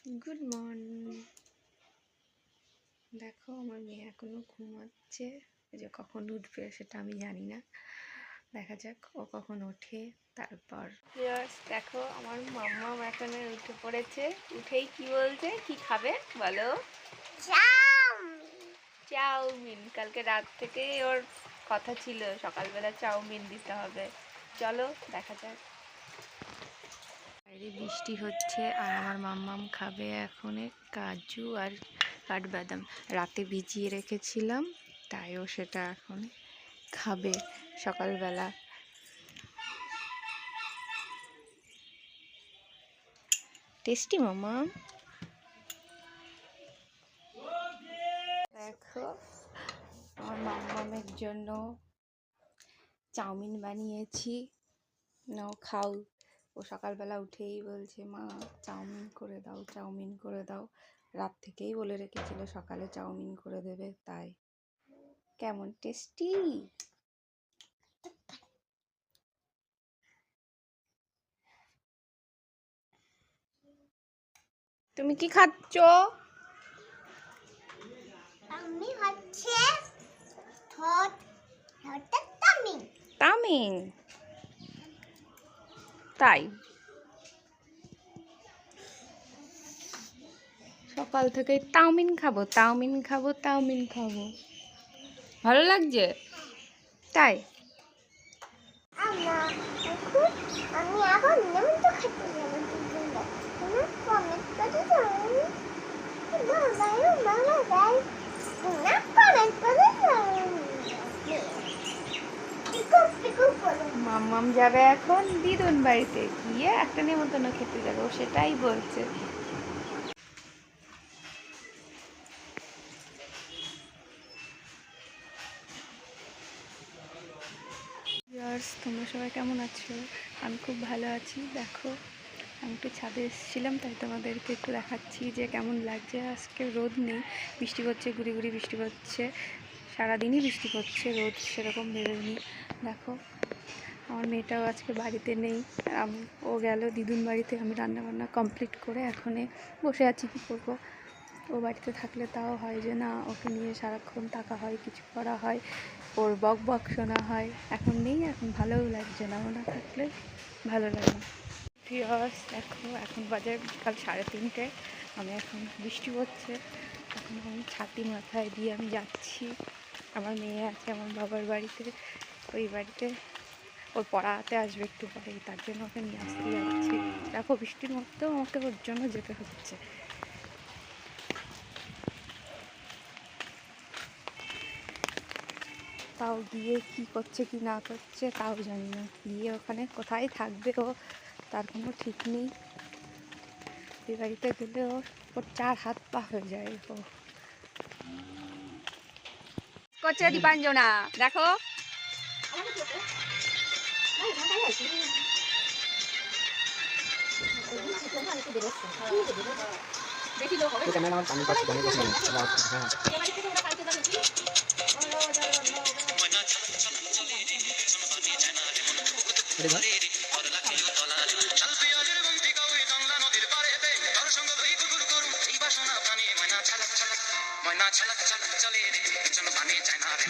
Good morning. দেখো আমার মেয়ে এখনো ঘুমাচ্ছে, যে কখন উঠবে সেটা আমি জানি না, দেখা যাক ও কখন ওঠে। তারপর দেখো আমার মাম্মা এখন উঠে পড়েছে। উঠেই কি বলছে, কি খাবে বলো? চাউমিন। কালকে রাত থেকেই ওর কথা ছিল সকালবেলা চাউমিন দিতে হবে। চলো দেখা যাক। বাইরে বৃষ্টি হচ্ছে আর আমার মাম্মাম খাবে এখন কাজু আর কাঠবাদাম। রাতে ভিজিয়ে রেখেছিলাম, তাই ও সেটা এখন খাবে সকালবেলা। টেস্টি মাম্মা। দেখো আমার মাম্মামের জন্য চাউমিন বানিয়েছি, নাও খাও। ও সকালবেলা উঠেই বলছে মা চাউমিন করে দাও, চাউমিন করে দাও। রাত থেকেই বলে রেখেছিল সকালে চাউমিন করে দেবে, তাই। কেমন টেস্টি? তুমি কি খাচ্ছ? আমি হচ্ছে তামিন। তামিন? তাই? সকাল থেকে চাউমিন খাবো, চাউমিন খাবো, চাউমিন খাবো, ভালো লাগছে তাই? আমি এখন নিয়মিত খেতে যাবো। তোমরা কমেন্ট করে দাও। মাম্মাম যাবে এখন দিদুন বাড়িতে, গিয়ে একটা নেমন্তন্ন খেতে যাবে, ও সেটাই বলছে। তোমরা সবাই কেমন আছো? আমি খুব ভালো আছি। দেখো আমি একটু ছাদে এসেছিলাম, তাই তোমাদেরকে একটু দেখাচ্ছি যে কেমন লাগছে। আজকে রোদ নেই, বৃষ্টি পড়ছে, গুড়ি গুড়ি বৃষ্টি পড়ছে, সারাদিনই বৃষ্টি পড়ছে, রোদ সেরকম বেরোয়নি। দেখো আমার মেয়েটাও আজকে বাড়িতে নেই, ও গেল দিদুন বাড়িতে। আমি রান্নাবান্না কমপ্লিট করে এখনে বসে আছি, কী করবো। ও বাড়িতে থাকলে তাও হয় যে না, ওকে নিয়ে সারাক্ষণ থাকা হয়, কিছু করা হয়, ওর বক বক শোনা হয়। এখন নেই, এখন ভালোও লাগছে না, ও না থাকলে ভালো লাগে না। দেখো এখন বাজে বিকাল 3:30। আমি এখন বৃষ্টি পড়ছে, এখন আমি ছাতি মাথায় দিয়ে আমি যাচ্ছি। আমার মেয়ে আছে আমার বাবার বাড়িতে, ওই বাড়িতে ওর পড়াতে আসবে একটু পরে, তার জন্য ওকে নিয়ে আসতে যাচ্ছি। দেখো বৃষ্টির মধ্যেও আমাকে ওর জন্য যেতে হচ্ছে। তাও গিয়ে কি করছে কি না করছে তাও জানি না, গিয়ে ওখানে কোথায় থাকবে ও তার কোনো ঠিক নেই। এই বাড়িতে গেলে ওর 4 হাত পা হয়ে যায়। ও করছে দীপাঞ্জনা, দেখো ময়না ছালাক ছালাক চলে রে, চলো পানি চায় না রে।